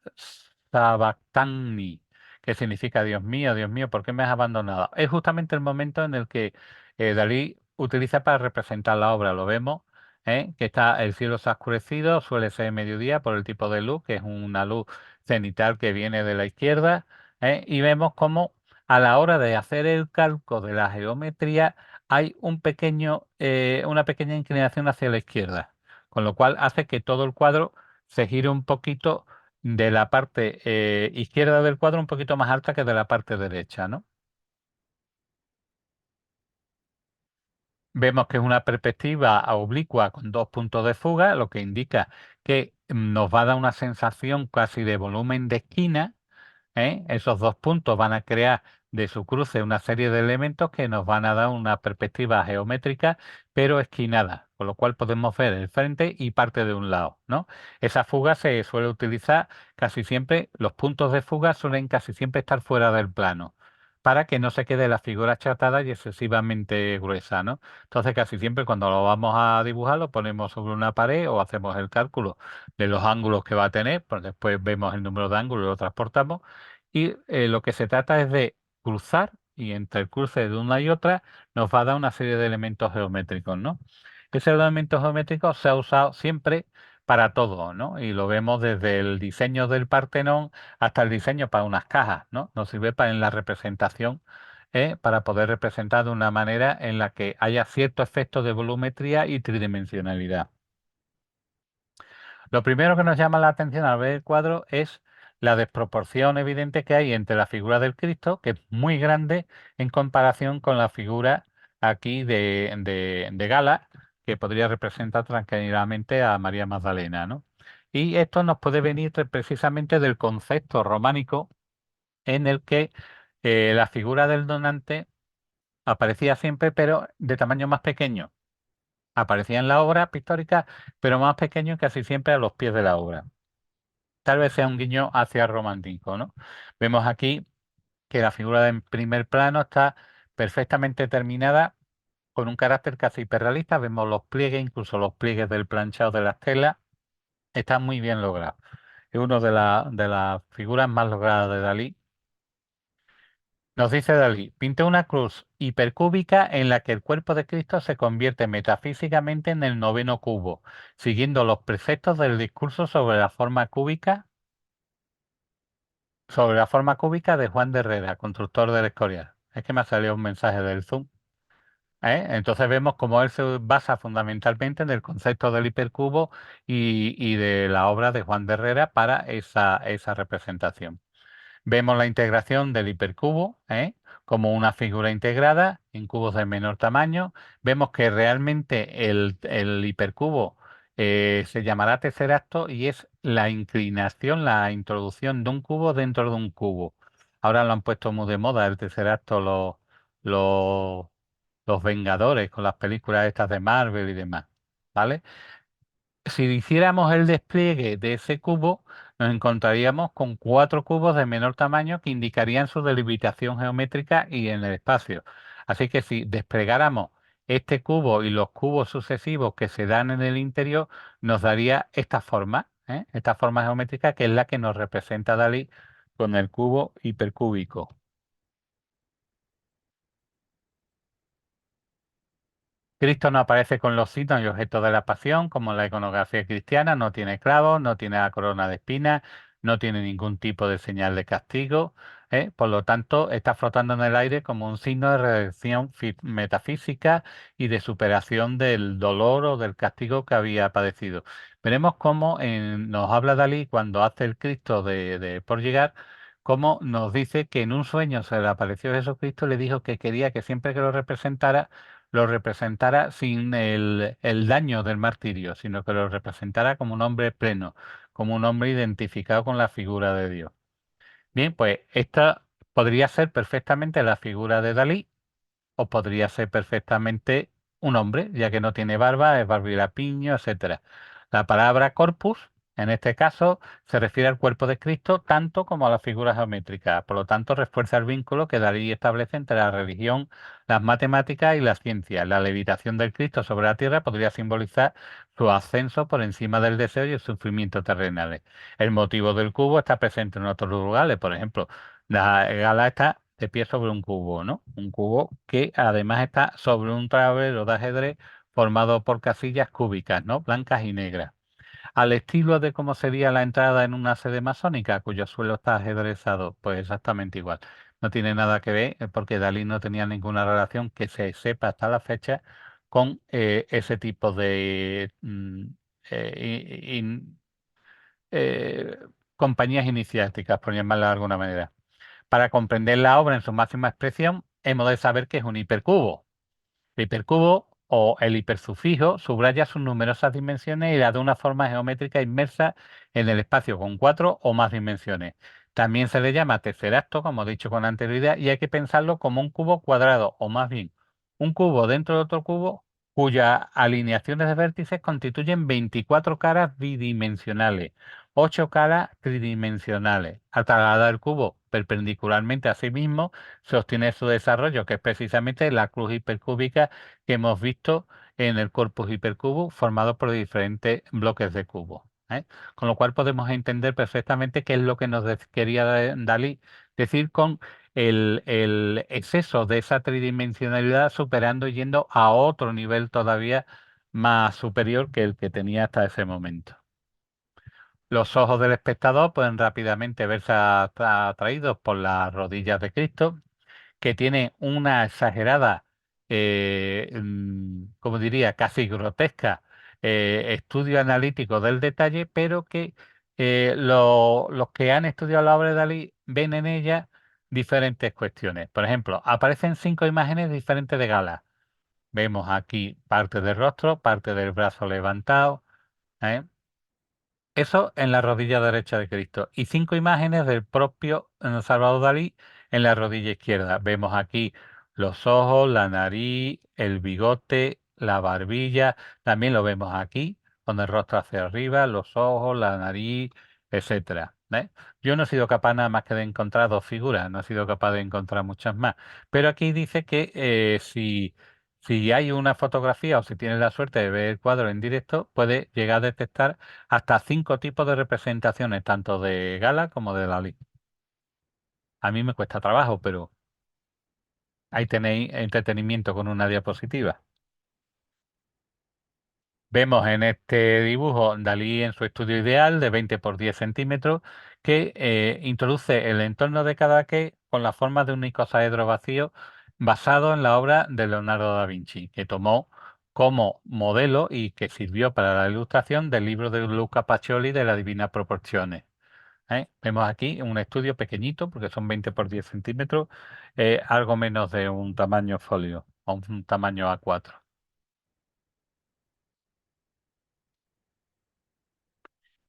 sabactani, que significa Dios mío, ¿por qué me has abandonado? Es justamente el momento en el que Dalí utiliza para representar la obra. Lo vemos, que está el cielo se ha oscurecido, suele ser mediodía por el tipo de luz, que es una luz cenital que viene de la izquierda, y vemos cómo a la hora de hacer el cálculo de la geometría hay una pequeña inclinación hacia la izquierda, con lo cual hace que todo el cuadro se gire un poquito de la parte izquierda del cuadro, un poquito más alta que de la parte derecha, ¿no? Vemos que es una perspectiva oblicua con dos puntos de fuga, lo que indica que nos va a dar una sensación casi de volumen de esquina. Esos dos puntos van a crear de su cruce una serie de elementos que nos van a dar una perspectiva geométrica, pero esquinada, con lo cual podemos ver el frente y parte de un lado, ¿no? Esa fuga se suele utilizar casi siempre, los puntos de fuga suelen casi siempre estar fuera del plano, para que no se quede la figura achatada y excesivamente gruesa, ¿no? Entonces casi siempre cuando lo vamos a dibujar lo ponemos sobre una pared o hacemos el cálculo de los ángulos que va a tener, pues después vemos el número de ángulos y lo transportamos. Y lo que se trata es de cruzar y entre el cruce de una y otra nos va a dar una serie de elementos geométricos, ¿no? Ese elemento geométrico se ha usado siempre para todo, ¿no? Y lo vemos desde el diseño del Partenón hasta el diseño para unas cajas, ¿no? Nos sirve para en la representación, para poder representar de una manera en la que haya cierto efecto de volumetría y tridimensionalidad. Lo primero que nos llama la atención al ver el cuadro es la desproporción evidente que hay entre la figura del Cristo, que es muy grande en comparación con la figura aquí de Gala, que podría representar tranquilamente a María Magdalena, ¿no? Y esto nos puede venir precisamente del concepto románico en el que la figura del donante aparecía siempre, pero de tamaño más pequeño. Aparecía en la obra pictórica, pero más pequeño casi siempre a los pies de la obra. Tal vez sea un guiño hacia el romántico, ¿no? Vemos aquí que la figura en primer plano está perfectamente terminada con un carácter casi hiperrealista. Vemos los pliegues, incluso los pliegues del planchado de las telas. Está muy bien logrado. Es una de las figuras más logradas de Dalí. Nos dice Dalí, pinté una cruz hipercúbica en la que el cuerpo de Cristo se convierte metafísicamente en el noveno cubo, siguiendo los preceptos del discurso sobre la forma cúbica de Juan de Herrera, constructor del Escorial. Es que me ha salido un mensaje del Zoom. Entonces vemos cómo él se basa fundamentalmente en el concepto del hipercubo y de la obra de Juan de Herrera para esa representación. Vemos la integración del hipercubo, como una figura integrada en cubos de menor tamaño. Vemos que realmente el hipercubo se llamará tercer acto y es la inclinación, la introducción de un cubo dentro de un cubo. Ahora lo han puesto muy de moda el tercer acto los, los Vengadores con las películas estas de Marvel y demás, ¿vale? Si hiciéramos el despliegue de ese cubo, nos encontraríamos con cuatro cubos de menor tamaño que indicarían su delimitación geométrica y en el espacio. Así que si desplegáramos este cubo y los cubos sucesivos que se dan en el interior, nos daría esta forma geométrica que es la que nos representa Dalí con el cubo hipercúbico. Cristo no aparece con los signos y objetos de la pasión, como en la iconografía cristiana, no tiene clavos, no tiene la corona de espinas, no tiene ningún tipo de señal de castigo, por lo tanto, está flotando en el aire como un signo de redención metafísica y de superación del dolor o del castigo que había padecido. Veremos cómo nos habla Dalí cuando hace el Cristo de por llegar, cómo nos dice que en un sueño se le apareció Jesucristo y le dijo que quería que siempre que lo representara sin el daño del martirio, sino que lo representara como un hombre pleno, como un hombre identificado con la figura de Dios. Bien, pues esta podría ser perfectamente la figura de Dalí o podría ser perfectamente un hombre, ya que no tiene barba, es barbilapiño, etcétera. La palabra corpus, en este caso, se refiere al cuerpo de Cristo tanto como a la figura geométrica. Por lo tanto, refuerza el vínculo que Dalí establece entre la religión, las matemáticas y la ciencia. La levitación del Cristo sobre la tierra podría simbolizar su ascenso por encima del deseo y el sufrimiento terrenales. El motivo del cubo está presente en otros lugares, por ejemplo, La gala está de pie sobre un cubo, ¿no? Un cubo que además está sobre un tablero de ajedrez formado por casillas cúbicas, ¿no? Blancas y negras. Al estilo de cómo sería la entrada en una sede masónica, cuyo suelo está ajedrezado, pues exactamente igual. No tiene nada que ver, porque Dalí no tenía ninguna relación que se sepa hasta la fecha con ese tipo de eh, compañías iniciáticas, por llamarla de alguna manera. Para comprender la obra en su máxima expresión, hemos de saber que es un hipercubo. El hipercubo o el hipersufijo subraya sus numerosas dimensiones y la da una forma geométrica inmersa en el espacio con cuatro o más dimensiones. También se le llama tercer como he dicho con anterioridad, y hay que pensarlo como un cubo cuadrado, o más bien, un cubo dentro de otro cubo cuyas alineaciones de vértices constituyen 24 caras bidimensionales, 8 caras tridimensionales. Al trasladar el cubo perpendicularmente a sí mismo, se obtiene su desarrollo, que es precisamente la cruz hipercúbica que hemos visto en el corpus hipercubo formado por diferentes bloques de cubo. ¿Eh? Con lo cual podemos entender perfectamente qué es lo que nos quería Dalí decir con el exceso de esa tridimensionalidad superando y yendo a otro nivel todavía más superior que el que tenía hasta ese momento. Los ojos del espectador pueden rápidamente verse atraídos por las rodillas de Cristo, que tiene una exagerada, como diría, casi grotesca estudio analítico del detalle, pero que los que han estudiado la obra de Dalí ven en ella diferentes cuestiones. Por ejemplo, aparecen 5 imágenes diferentes de Gala. Vemos aquí parte del rostro, parte del brazo levantado. ¿Eh? Eso en la rodilla derecha de Cristo. Y 5 imágenes del propio Salvador Dalí en la rodilla izquierda. Vemos aquí los ojos, la nariz, el bigote, la barbilla. También lo vemos aquí, con el rostro hacia arriba, los ojos, la nariz, etcétera. ¿Eh? Yo no he sido capaz nada más que de encontrar 2 figuras, no he sido capaz de encontrar muchas más. Pero aquí dice que si hay una fotografía o si tienes la suerte de ver el cuadro en directo, puede llegar a detectar hasta 5 tipos de representaciones, tanto de Gala como de Dalí. A mí me cuesta trabajo, pero ahí tenéis entretenimiento con una diapositiva. Vemos en este dibujo Dalí en su estudio ideal de 20 por 10 centímetros que introduce el entorno de Cadaqués con la forma de un icosaedro vacío basado en la obra de Leonardo da Vinci, que tomó como modelo y que sirvió para la ilustración del libro de Luca Pacioli de las Divinas Proporciones. Vemos aquí un estudio pequeñito, porque son 20 por 10 centímetros, algo menos de un tamaño folio, o un tamaño A4.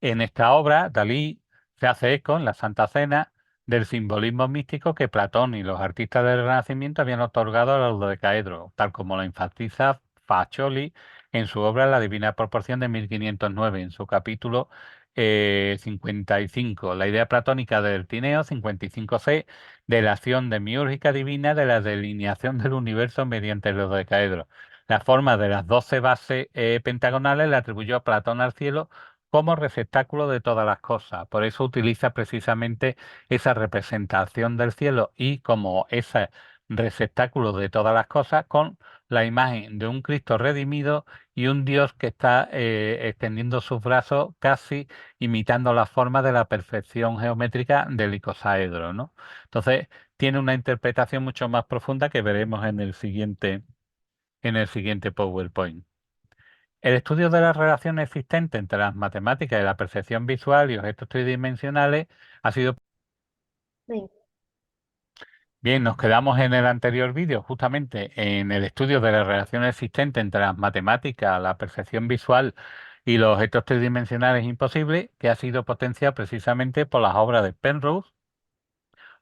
En esta obra, Dalí se hace eco en la Santa Cena del simbolismo místico que Platón y los artistas del Renacimiento habían otorgado a los dodecaedros, tal como lo enfatiza Faccioli en su obra La Divina Proporción de 1509, en su capítulo 55, la idea platónica del Tineo, 55c, de la acción demiúrgica divina de la delineación del universo mediante los dodecaedros. La forma de las 12 bases pentagonales le atribuyó a Platón al cielo como receptáculo de todas las cosas. Por eso utiliza precisamente esa representación del cielo y como ese receptáculo de todas las cosas con la imagen de un Cristo redimido y un Dios que está extendiendo sus brazos casi imitando la forma de la perfección geométrica del icosaedro, ¿no? Entonces, tiene una interpretación mucho más profunda que veremos en el siguiente PowerPoint. El estudio de la relación existente entre las matemáticas y la percepción visual y objetos tridimensionales ha sido... Sí. Bien, nos quedamos en el anterior vídeo justamente en el estudio de la relación existente entre las matemáticas, la percepción visual y los objetos tridimensionales imposibles, que ha sido potenciado precisamente por las obras de Penrose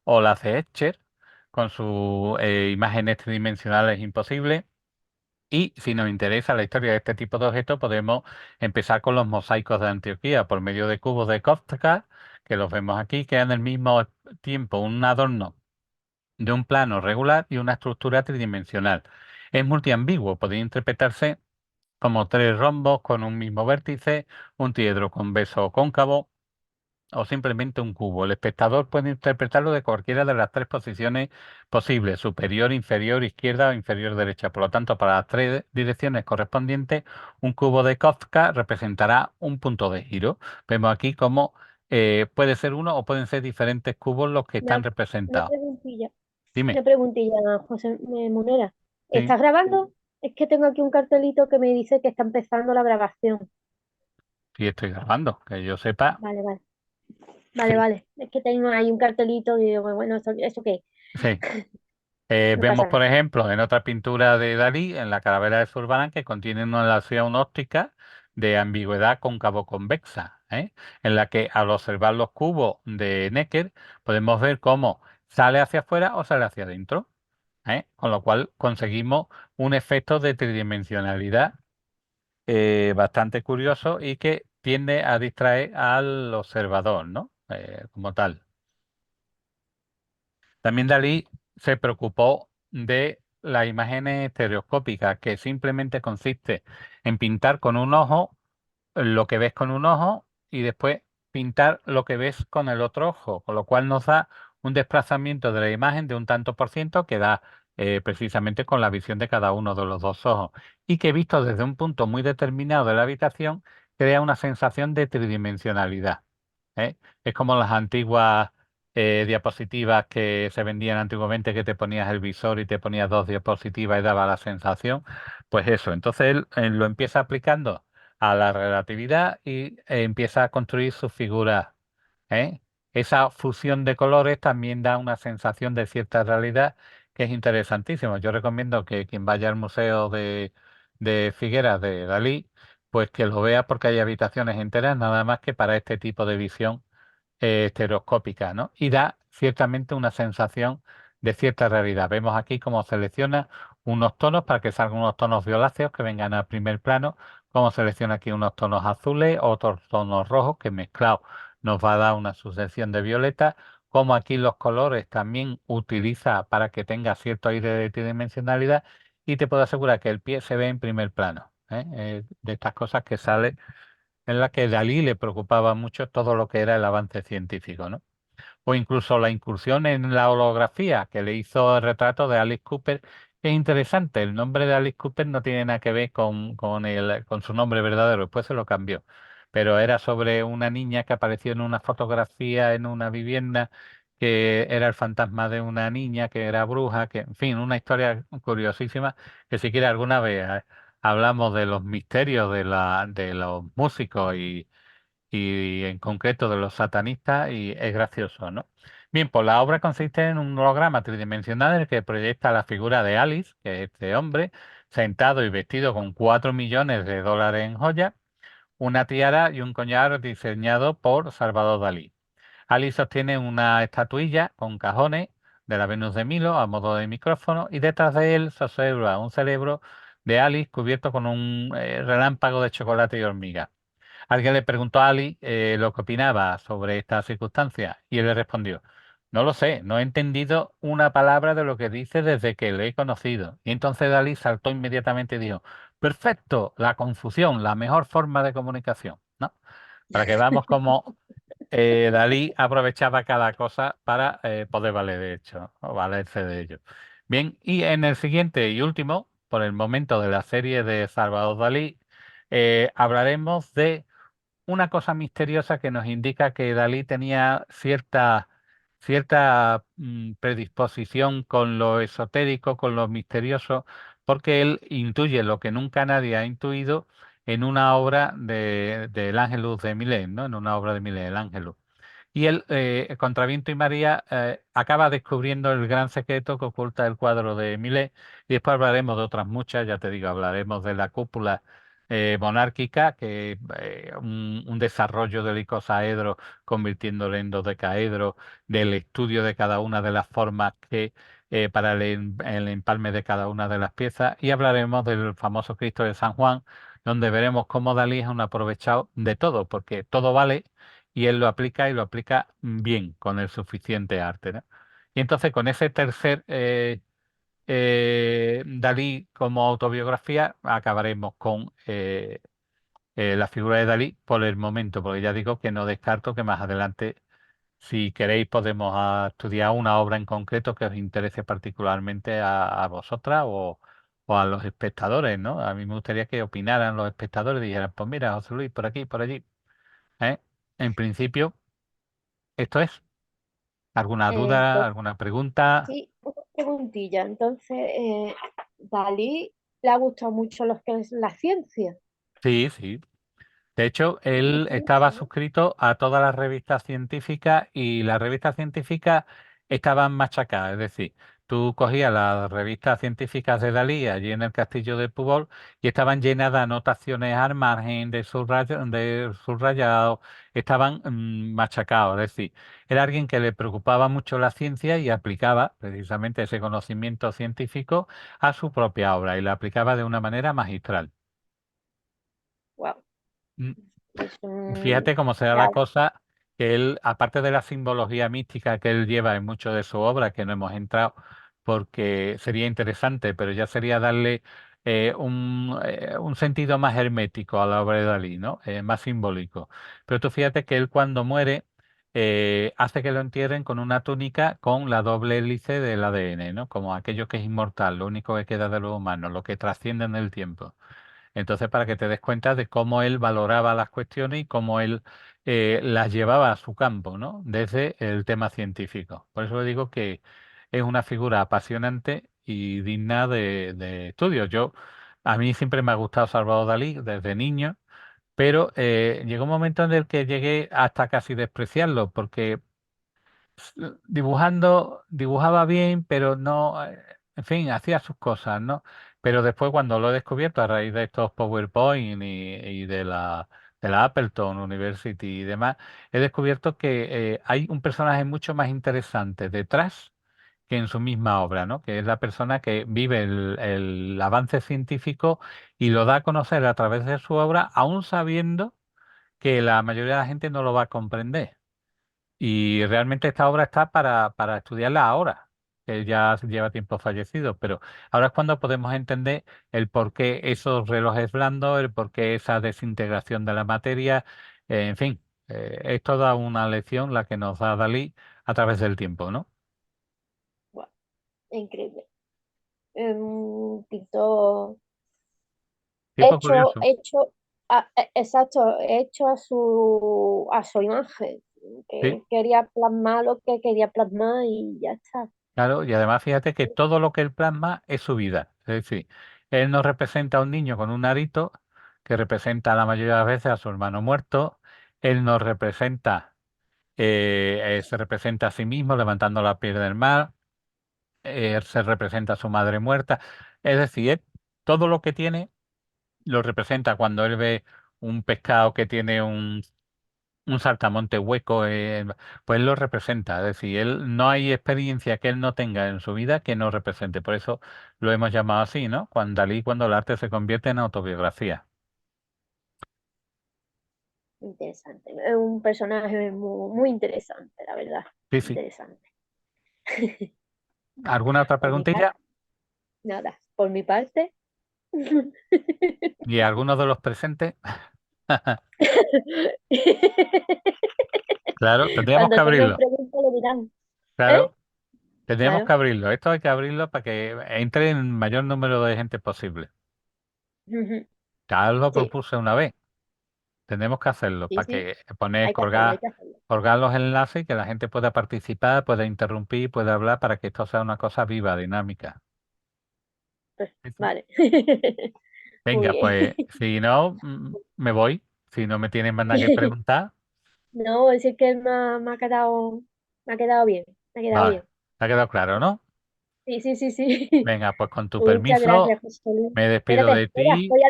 o las de Escher, con sus imágenes tridimensionales imposibles. Y si nos interesa la historia de este tipo de objetos, podemos empezar con los mosaicos de Antioquía por medio de cubos de Kafka, que los vemos aquí, que dan al mismo tiempo un adorno de un plano regular y una estructura tridimensional. Es multiambiguo, puede interpretarse como 3 rombos con un mismo vértice, un triedro convexo o cóncavo, o simplemente un cubo. El espectador puede interpretarlo de cualquiera de las tres posiciones posibles, superior, inferior, izquierda o inferior derecha. Por lo tanto, para las tres direcciones correspondientes, un cubo de Kafka representará un punto de giro. Vemos aquí cómo puede ser uno o pueden ser diferentes cubos los que están Una, una representados. preguntilla, Dime, una preguntilla, José Munera. sí, ¿Estás grabando? Es que tengo aquí un cartelito que me dice que está empezando la grabación. sí estoy grabando, que yo sepa, Vale, vale. Vale, sí, vale. Es que tengo ahí un cartelito y digo, bueno, ¿eso qué? sí. No Vemos, pasa por nada. ejemplo, en otra pintura de Dalí, en la calavera de Zurbarán, que contiene una relación óptica de ambigüedad cóncavo-convexa, ¿eh? En la que al observar los cubos de Necker podemos ver cómo sale hacia afuera o sale hacia adentro, ¿eh? Con lo cual conseguimos un efecto de tridimensionalidad bastante curioso y que tiende a distraer al observador, ¿no? Como tal. También Dalí se preocupó de las imágenes estereoscópicas, que simplemente consiste en pintar con un ojo lo que ves con un ojo y después pintar lo que ves con el otro ojo, con lo cual nos da un desplazamiento de la imagen de un tanto por ciento que da precisamente con la visión de cada uno de los dos ojos y que visto desde un punto muy determinado de la habitación crea una sensación de tridimensionalidad. ¿Eh? Es como las antiguas diapositivas que se vendían antiguamente, que te ponías el visor y te ponías dos diapositivas y daba la sensación. Pues eso, entonces él lo empieza aplicando a la relatividad y empieza a construir sus figuras. ¿Eh? Esa fusión de colores también da una sensación de cierta realidad que es interesantísimo. Yo recomiendo que quien vaya al Museo de Figueras de Dalí, pues que lo vea porque hay habitaciones enteras nada más que para este tipo de visión estereoscópica, ¿no? Y da ciertamente una sensación de cierta realidad. Vemos aquí cómo selecciona unos tonos para que salgan unos tonos violáceos que vengan al primer plano, cómo selecciona aquí unos tonos azules, otros tonos rojos que mezclados nos va a dar una sucesión de violeta, como aquí los colores también utiliza para que tenga cierto aire de tridimensionalidad y te puedo asegurar que el pie se ve en primer plano. De estas cosas que sale en la que Dalí le preocupaba mucho todo lo que era el avance científico, ¿no? O incluso la incursión en la holografía que le hizo el retrato de Alice Cooper, que es interesante. El nombre de Alice Cooper no tiene nada que ver con su nombre verdadero, después se lo cambió. Pero era sobre una niña que apareció en una fotografía en una vivienda, que era el fantasma de una niña que era bruja, que, en fin, una historia curiosísima, que si quiere alguna vez hablamos de los misterios de los músicos y en concreto de los satanistas y es gracioso, ¿no? Bien, pues la obra consiste en un holograma tridimensional en el que proyecta la figura de Alice, que es este hombre, sentado y vestido con 4 millones de dólares en joyas, una tiara y un collar diseñado por Salvador Dalí. Alice sostiene una estatuilla con cajones de la Venus de Milo a modo de micrófono y detrás de él se observa un cerebro de Alice cubierto con un relámpago de chocolate y hormiga. Alguien le preguntó a Ali lo que opinaba sobre esta circunstancia y él le respondió, no lo sé, no he entendido una palabra de lo que dice desde que le he conocido. Y entonces Dalí saltó inmediatamente y dijo, perfecto, la confusión, la mejor forma de comunicación, ¿no? Para que veamos cómo Dalí aprovechaba cada cosa para poder valer de hecho, o valerse de ello. Bien, y en el siguiente y último, por el momento de la serie de Salvador Dalí, hablaremos de una cosa misteriosa que nos indica que Dalí tenía cierta predisposición con lo esotérico, con lo misterioso, porque él intuye lo que nunca nadie ha intuido en una obra del Ángelus de Millet, ¿no? En una obra de Millet, el Ángelus. Y él, contra viento y María, acaba descubriendo el gran secreto que oculta el cuadro de Millet. Y después hablaremos de otras muchas, ya te digo, hablaremos de la cúpula monárquica, que un desarrollo del icosaedro convirtiéndolo en dodecaedro, del estudio de cada una de las formas que para el empalme de cada una de las piezas. Y hablaremos del famoso Cristo de San Juan, donde veremos cómo Dalí es un aprovechado de todo, porque todo vale y él lo aplica y lo aplica bien, con el suficiente arte, ¿no? Y entonces con ese tercer Dalí como autobiografía acabaremos con la figura de Dalí por el momento, porque ya digo que no descarto que más adelante, si queréis, podemos estudiar una obra en concreto que os interese particularmente a vosotras o a los espectadores, ¿no? A mí me gustaría que opinaran los espectadores y dijeran, pues mira, José Luis, por aquí, por allí. ¿Eh? En principio, esto es. ¿Alguna duda, Entonces, alguna pregunta? sí, una preguntilla. Entonces, Dalí le ha gustado mucho lo que es la ciencia. Sí, sí. De hecho, Qué él estaba curioso, ¿no? suscrito a todas las revistas científicas y las revistas científicas estaban machacadas. Es decir, tú cogías las revistas científicas de Dalí allí en el castillo de Púbol y estaban llenas de anotaciones al margen, de subrayados, estaban machacados. Es decir, era alguien que le preocupaba mucho la ciencia y aplicaba precisamente ese conocimiento científico a su propia obra y la aplicaba de una manera magistral. Wow, Mm. es un... Fíjate cómo se da la Claro, cosa, que él, aparte de la simbología mística que él lleva en mucho de su obra, que no hemos entrado porque sería interesante, pero ya sería darle un sentido más hermético a la obra de Dalí, ¿no? Más simbólico. Pero tú fíjate que él cuando muere hace que lo entierren con una túnica con la doble hélice del ADN, ¿no? Como aquello que es inmortal, lo único que queda de lo humano, lo que trasciende en el tiempo. Entonces, para que te des cuenta de cómo él valoraba las cuestiones y cómo él las llevaba a su campo, ¿no? Desde el tema científico. Por eso le digo que es una figura apasionante y digna de estudio. A mí siempre me ha gustado Salvador Dalí desde niño, pero llegó un momento en el que llegué hasta casi despreciarlo, porque dibujaba bien, pero no, en fin, hacía sus cosas, ¿no? Pero después cuando lo he descubierto a raíz de estos PowerPoint y de la Appleton University y demás, he descubierto que hay un personaje mucho más interesante detrás que en su misma obra, ¿no? Que es la persona que vive el avance científico y lo da a conocer a través de su obra, aún sabiendo que la mayoría de la gente no lo va a comprender. Y realmente esta obra está para estudiarla ahora, que ya lleva tiempo fallecido, pero ahora es cuando podemos entender el por qué esos relojes blandos, el por qué esa desintegración de la materia, en fin, es toda una lección la que nos da Dalí a través del tiempo, ¿no? wow, increíble. Un pintor Tipo curioso. exacto, hecho a su imagen, Sí. que quería plasmar lo que quería plasmar y ya está. Claro, y además fíjate que todo lo que él plasma es su vida. Es decir, él nos representa a un niño con un arito que representa la mayoría de las veces a su hermano muerto. Él nos representa, se representa a sí mismo levantando la piel del mar. Él se representa a su madre muerta. Es decir, él todo lo que tiene lo representa cuando él ve un pescado que tiene un saltamonte hueco, pues lo representa. Es decir, él no hay experiencia que él no tenga en su vida que no represente. Por eso lo hemos llamado así, ¿no? Cuando Dalí, cuando el arte se convierte en autobiografía. Interesante. Es un personaje muy, muy interesante, la verdad. Sí, sí. Interesante. ¿Alguna otra Por mi parte, preguntilla? nada. Por mi parte. ¿Y alguno de los presentes? Claro, tendríamos que Cuando tengan abrirlo. preguntas lo dirán. ¿Eh? Claro, tendríamos que Claro. abrirlo. Esto hay que abrirlo para que entre en el mayor número de gente posible. Ujú. Ya lo Sí, propuse una vez. Tenemos que hacerlo sí, para sí. que poner, Hay que hacerlo, hay colgar, que hacerlo. colgar los enlaces y que la gente pueda participar, pueda interrumpir, pueda hablar para que esto sea una cosa viva, dinámica. Pues, Sí, sí. vale. Muy Venga, bien. pues si no, me voy. Si no me tienen más nada que preguntar, No, es que me ha quedado bien, me ha quedado vale. bien. ¿Te ha quedado claro, no? Sí, sí, sí, sí. Venga, pues con tu Muchas gracias, permiso, José Luis. me despido Espérate, de espera, ti. voy a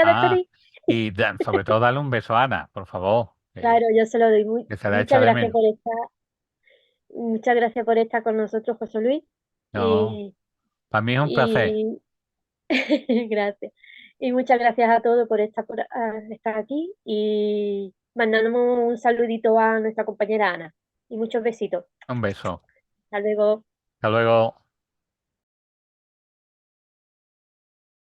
Ah, despedir. y sobre todo dale un beso a Ana, por favor, Claro, yo se lo doy. que se la echa de menos. Muchas gracias por estar con nosotros, José Luis. No, Y, para mí es un placer. y gracias. Y muchas gracias a todos por estar aquí y mandamos un saludito a nuestra compañera Ana. Y muchos besitos. Un beso. Hasta luego. Hasta luego.